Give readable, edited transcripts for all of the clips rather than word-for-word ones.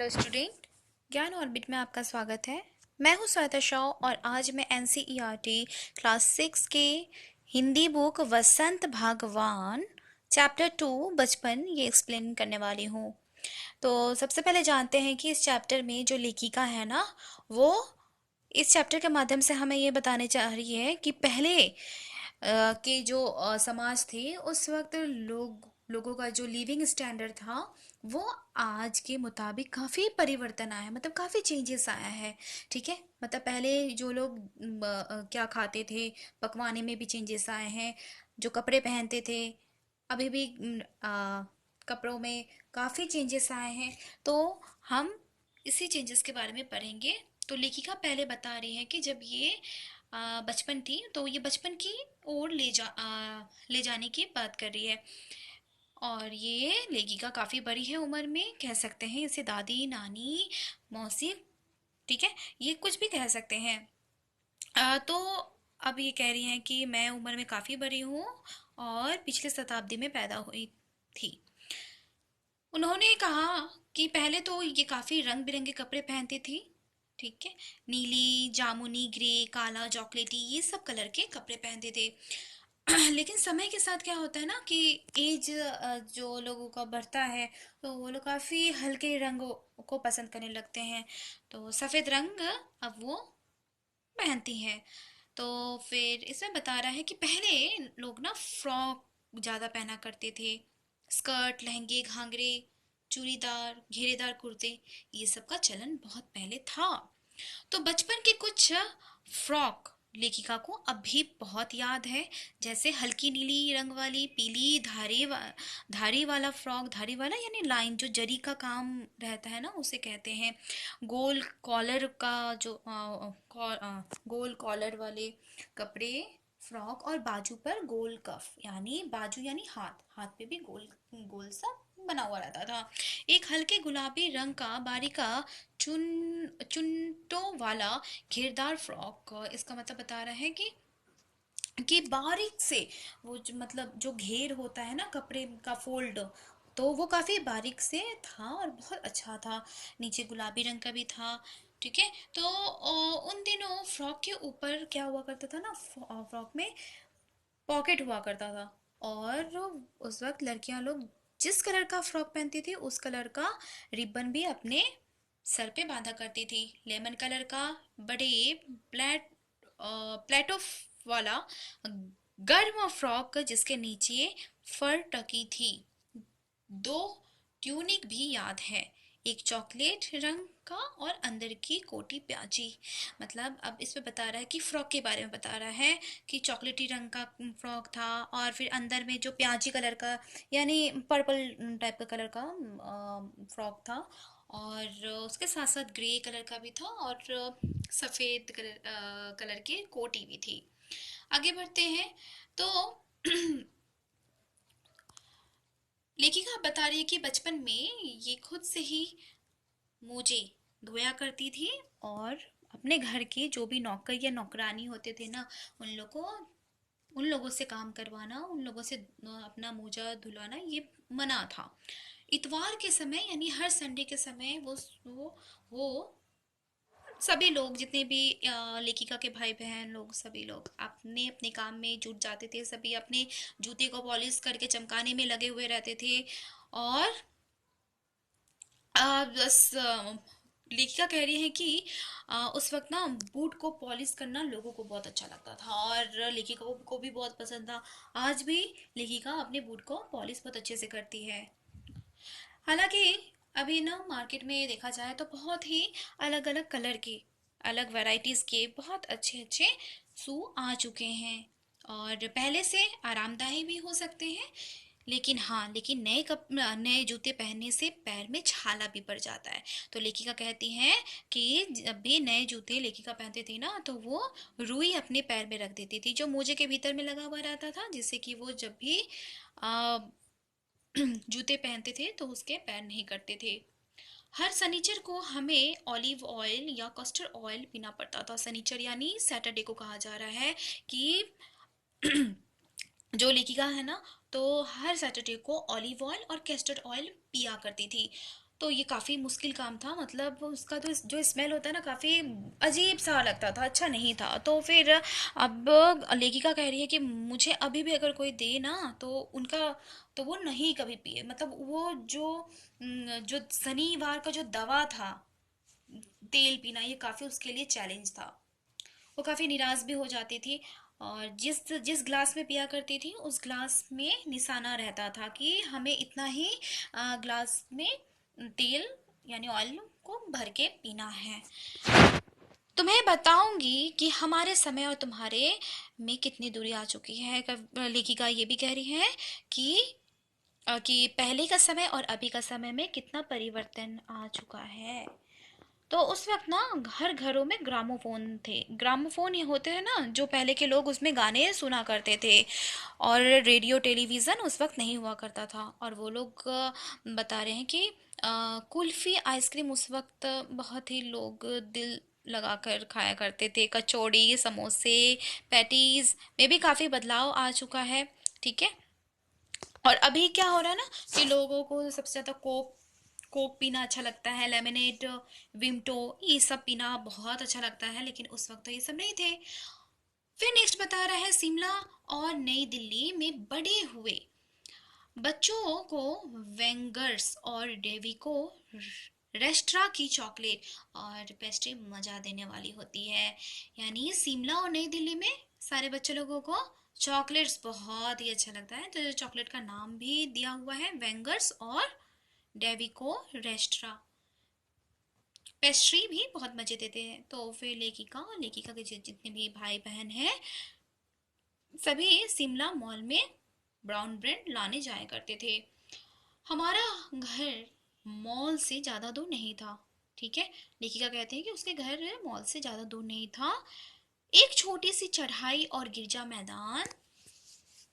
Hello student, ज्ञान orbit में आपका स्वागत है। मैं हूं श्वेता शाह और आज मैं एनसीईआरटी क्लास 6 के हिंदी बुक वसंत भागवान चैप्टर 2 बचपन ये एक्सप्लेन करने वाली हूं। तो सबसे पहले जानते हैं कि इस चैप्टर में जो लेखिका है ना, वो इस चैप्टर के माध्यम से हमें ये बताने चाह रही है कि पहले के जो समाज थे उस वक्त लोगों का जो लिविंग स्टैंडर्ड था वो आज के मुताबिक काफ़ी परिवर्तन आया है, मतलब काफ़ी चेंजेस आया है। ठीक है, मतलब पहले जो लोग क्या खाते थे, पकवाने में भी चेंजेस आए हैं। जो कपड़े पहनते थे अभी भी कपड़ों में काफ़ी चेंजेस आए हैं। तो हम इसी चेंजेस के बारे में पढ़ेंगे। तो लेखिका पहले बता रही है कि जब ये बचपन थी तो ये बचपन की ओर ले जाने की बात कर रही है। और ये लेखिका काफ़ी बड़ी है उम्र में, कह सकते हैं इसे दादी, नानी, मौसी। ठीक है, ये कुछ भी कह सकते हैं। तो अब ये कह रही हैं कि मैं उम्र में काफ़ी बड़ी हूँ और पिछले शताब्दी में पैदा हुई थी। उन्होंने कहा कि पहले तो ये काफ़ी रंग बिरंगे कपड़े पहनती थी। ठीक है, नीली, जामुनी, ग्रे, काला, चॉकलेटी, ये सब कलर के कपड़े पहनते थे। लेकिन समय के साथ क्या होता है ना कि एज जो लोगों का बढ़ता है तो वो लोग काफ़ी हल्के रंगों को पसंद करने लगते हैं। तो सफ़ेद रंग अब वो पहनती हैं। तो फिर इसमें बता रहा है कि पहले लोग ना फ्रॉक ज़्यादा पहना करते थे। स्कर्ट, लहंगे, घाघरे, चूड़ीदार, घेरेदार कुर्ते, ये सब का चलन बहुत पहले था। तो बचपन के कुछ फ्रॉक लेखिका को अब भी बहुत याद है। जैसे हल्की नीली रंग वाली, पीली धारी वाला फ्रॉक, धारी वाला यानी लाइन जो जरी का काम रहता है ना, उसे कहते हैं। गोल कॉलर का जो गोल कॉलर वाले कपड़े, फ्रॉक, और बाजू पर गोल कफ, यानी बाजू यानी हाथ, हाथ पे भी गोल गोल सा बना हुआ रहता था। एक हल्के गुलाबी रंग का बारीका चुनटों वाला घेरदार फ्रॉक, इसका मतलब बता रहा है कि बारीक से वो मतलब जो घेर होता है ना कपड़े का फोल्ड, तो वो काफ़ी बारीक से था और बहुत अच्छा था। नीचे गुलाबी रंग का भी था। ठीक है, तो उन दिनों फ्रॉक के ऊपर क्या हुआ करता था ना, फ्रॉक में पॉकेट हुआ करता था। और उस वक्त लड़कियां लोग जिस कलर का फ्रॉक पहनती थी उस कलर का रिबन भी अपने सर पे बांधा करती थी। लेमन कलर का बड़े प्लेटो वाला गर्म फ्रॉक जिसके नीचे फर टकी थी। दो ट्यूनिक भी याद है, एक चॉकलेट रंग का और अंदर की कोटी प्याजी। मतलब अब इसमें बता रहा है कि फ्रॉक के बारे में बता रहा है कि चॉकलेटी रंग का फ्रॉक था और फिर अंदर में जो प्याजी कलर का यानी पर्पल टाइप का कलर का फ्रॉक था। और उसके साथ साथ ग्रे कलर का भी था और सफ़ेद कलर की कोटी भी थी। आगे बढ़ते हैं। तो लेखिका बता रही है कि बचपन में ये खुद से ही मोजे धोया करती थी और अपने घर के जो भी नौकर या नौकरानी होते थे ना, उन लोगों से काम करवाना, उन लोगों से अपना मोजा धुलाना ये मना था। इतवार के समय यानी हर संडे के समय वो सभी लोग जितने भी लेखिका के भाई बहन लोग, सभी लोग अपने अपने काम में जुट जाते थे। सभी अपने जूते को पॉलिश करके चमकाने में लगे हुए रहते थे। और बस लेखिका कह रही है कि उस वक्त ना बूट को पॉलिश करना लोगों को बहुत अच्छा लगता था और लेखिका को भी बहुत पसंद था। आज भी लेखिका अपने बूट को पॉलिश बहुत अच्छे से करती है। हालांकि अभी ना मार्केट में देखा जाए तो बहुत ही अलग अलग कलर के, अलग वैरायटीज के बहुत अच्छे अच्छे शू आ चुके हैं और पहले से आरामदायी भी हो सकते हैं। लेकिन हाँ, लेकिन नए जूते पहनने से पैर में छाला भी पड़ जाता है। तो लेखिका कहती हैं कि जब भी नए जूते लेखिका पहनती थी ना तो वो रुई अपने पैर में रख देती थी जो मोजे के भीतर में लगा हुआ रहता था, जिससे कि वो जब भी आ, जूते पहनते थे तो उसके पैर नहीं कटते थे। हर सनीचर को हमें ऑलिव ऑयल या कस्टर्ड ऑयल पीना पड़ता था। सनीचर यानी सैटरडे को कहा जा रहा है कि जो लेखिका है ना, तो हर सैटरडे को ऑलिव ऑयल और कैस्टर्ड ऑयल पिया करती थी। तो ये काफ़ी मुश्किल काम था, मतलब उसका तो जो स्मेल होता है ना, काफ़ी अजीब सा लगता था, अच्छा नहीं था। तो फिर अब लेखिका कह रही है कि मुझे अभी भी अगर कोई दे ना, तो उनका तो वो नहीं कभी पिए, मतलब वो जो शनिवार का जो दवा था तेल पीना, ये काफ़ी उसके लिए चैलेंज था। वो काफ़ी निराश भी हो जाती थी, और जिस जिस ग्लास में पिया करती थी उस ग्लास में निशाना रहता था कि हमें इतना ही ग्लास में तेल यानी ऑयल को भर के पीना है। तुम्हें बताऊंगी कि हमारे समय और तुम्हारे में कितनी दूरी आ चुकी है। लेखिका ये भी कह रही है कि कि पहले का समय और अभी का समय में कितना परिवर्तन आ चुका है। तो उस वक्त ना हर घरों में ग्रामोफोन थे। ग्रामोफोन ये होते हैं ना, जो पहले के लोग उसमें गाने सुना करते थे, और रेडियो टेलीविज़न उस वक्त नहीं हुआ करता था। और वो लोग बता रहे हैं कि कुल्फ़ी आइसक्रीम उस वक्त बहुत ही लोग दिल लगाकर खाया करते थे। कचौड़ी, समोसे, पैटीज में भी काफ़ी बदलाव आ चुका है। ठीक है। और अभी क्या हो रहा है ना, कि लोगों को सबसे ज़्यादा कोक कोक पीना अच्छा लगता है, लेमनेड, विमटो, ये सब पीना बहुत अच्छा लगता है, लेकिन उस वक्त तो ये सब नहीं थे। फिर नेक्स्ट बता रहा है, शिमला और नई दिल्ली में बड़े हुए बच्चों को वेंगर्स और डेविको रेस्ट्रा की चॉकलेट और पेस्ट्री मजा देने वाली होती है। यानी शिमला और नई दिल्ली में सारे बच्चे लोगों को चॉकलेट्स बहुत ही अच्छा लगता है, तो चॉकलेट का नाम भी दिया हुआ है वेंगर्स और डेविको रेस्ट्रा। पेस्ट्री भी बहुत मजे देते हैं। तो फिर लेखिका और लेखिका के जितने भी भाई बहन हैं, सभी शिमला मॉल में ब्राउन ब्रेड लाने जाया करते थे। हमारा घर मॉल से ज़्यादा दूर नहीं था। ठीक है। लेखिका कहते हैं कि उसके घर मॉल से ज़्यादा दूर नहीं था। एक छोटी सी चढ़ाई और गिरजा मैदान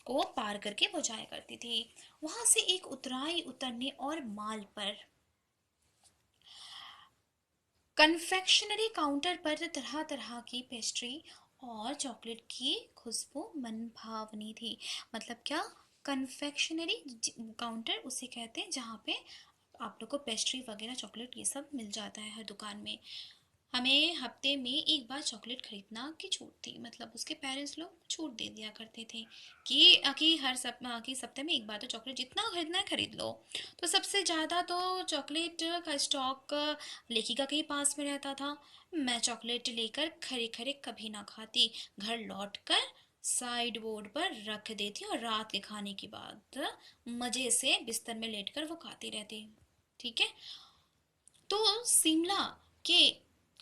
को पार करके वो जाया करती थी। वहां से एक उतराई उतरने और माल पर कन्फेक्शनरी काउंटर पर तरह तरह की पेस्ट्री और चॉकलेट की खुशबू मन भावनी थी। मतलब क्या, कन्फेक्शनरी काउंटर उसे कहते हैं जहाँ पे आप लोग को पेस्ट्री वगैरह चॉकलेट ये सब मिल जाता है हर दुकान में। हमें हफ्ते में एक बार चॉकलेट खरीदना की छूट थी, मतलब उसके पेरेंट्स लोग छूट दे दिया करते थे कि हर कि सप्ताह में एक बार तो चॉकलेट जितना खरीदना है खरीद लो। तो सबसे ज़्यादा तो चॉकलेट का स्टॉक लेखिका के ही पास में रहता था। मैं चॉकलेट लेकर खरे खरे कभी ना खाती, घर लौट कर साइड बोर्ड पर रख देती और रात के खाने के बाद मज़े से बिस्तर में लेटकर वो खाती रहती। ठीक है। तो शिमला के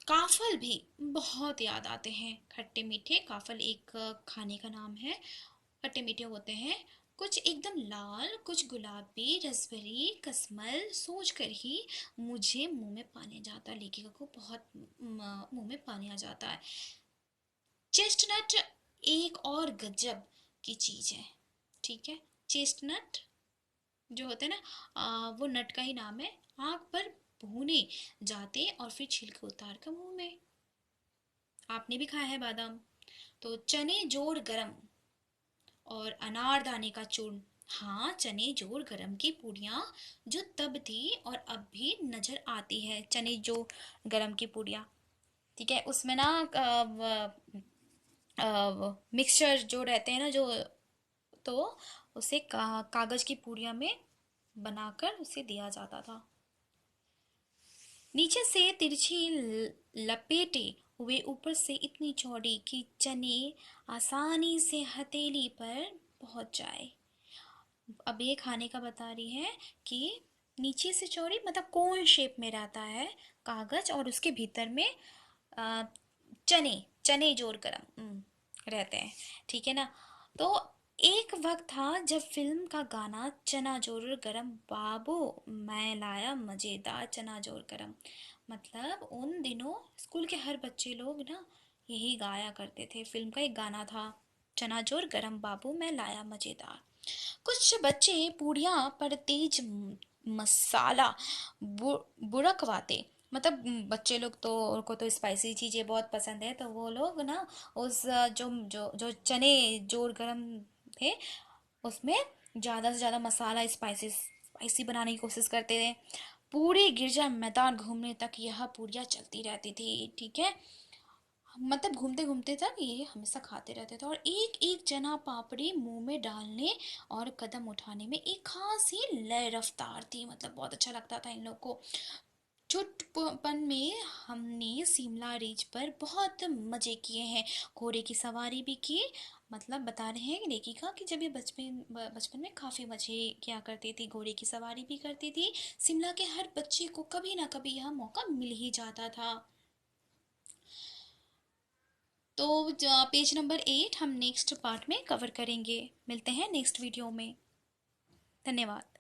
काफल भी बहुत याद आते हैं। खट्टे मीठे काफल एक खाने का नाम है। खट्टे मीठे होते हैं, कुछ एकदम लाल, कुछ गुलाबी, रसभरी, कसमल, सोच कर ही मुझे मुंह में पानी आ जाता है। लेखिका को बहुत मुंह में पानी आ जाता है। चेस्टनट एक और गजब की चीज है। ठीक है। चेस्टनट जो होते हैं ना, वो नट का ही नाम है। आग पर भूने जाते और फिर छिलके उतार कर मुंह में। आपने भी खाया है बादाम। तो चने जोड़ गरम और अनारदाने का चूर्ण। हाँ, चने जोड़ गरम की पूड़ियाँ जो तब थी और अब भी नजर आती है। चने जो गरम की पूड़ियाँ। ठीक है। उसमें ना मिक्सचर जो रहते हैं ना, जो तो उसे कागज की पूड़ियाँ में बनाकर उसे दिया जाता था। नीचे से तिरछी लपेटे हुए, ऊपर से इतनी चौड़ी कि चने आसानी से हथेली पर पहुंच जाए। अब ये खाने का बता रही है कि नीचे से चौड़ी मतलब कोन शेप में रहता है कागज, और उसके भीतर में अ, चने चने जोड़ कर रहते हैं। ठीक है ना। तो एक वक्त था जब फिल्म का गाना चना जोर गरम बाबू मैं लाया मजेदार चना जोर गरम, मतलब उन दिनों स्कूल के हर बच्चे लोग ना यही गाया करते थे। फिल्म का एक गाना था, चना जोर गरम बाबू मैं लाया मजेदार। कुछ बच्चे पूड़ियाँ पर तेज मसाला बुड़कवाते, मतलब बच्चे लोग तो उनको तो स्पाइसी चीज़ें बहुत पसंद है, तो वो लोग ना उस जो जो जो चने जोर गरम थे उसमें ज़्यादा से ज़्यादा मसाला स्पाइसी स्पाइसी बनाने की कोशिश करते थे। पूरे गिरजा मैदान घूमने तक यह पूरियाँ चलती रहती थी, ठीक है। मतलब घूमते घूमते तक ये हमेशा खाते रहते थे, और एक एक जना पापड़ी मुंह में डालने और कदम उठाने में एक खास ही लय रफ्तार थी, मतलब बहुत अच्छा लगता था इन लोग को। छुटपन में हमने शिमला रिज पर बहुत मजे किए हैं, घोड़े की सवारी भी की। मतलब बता रहे हैं लेखिका कि जब ये बचपन में काफ़ी मजे किया करती थी, घोड़े की सवारी भी करती थी। शिमला के हर बच्चे को कभी ना कभी यह मौका मिल ही जाता था। तो पेज नंबर 8 हम नेक्स्ट पार्ट में कवर करेंगे। मिलते हैं नेक्स्ट वीडियो में। धन्यवाद।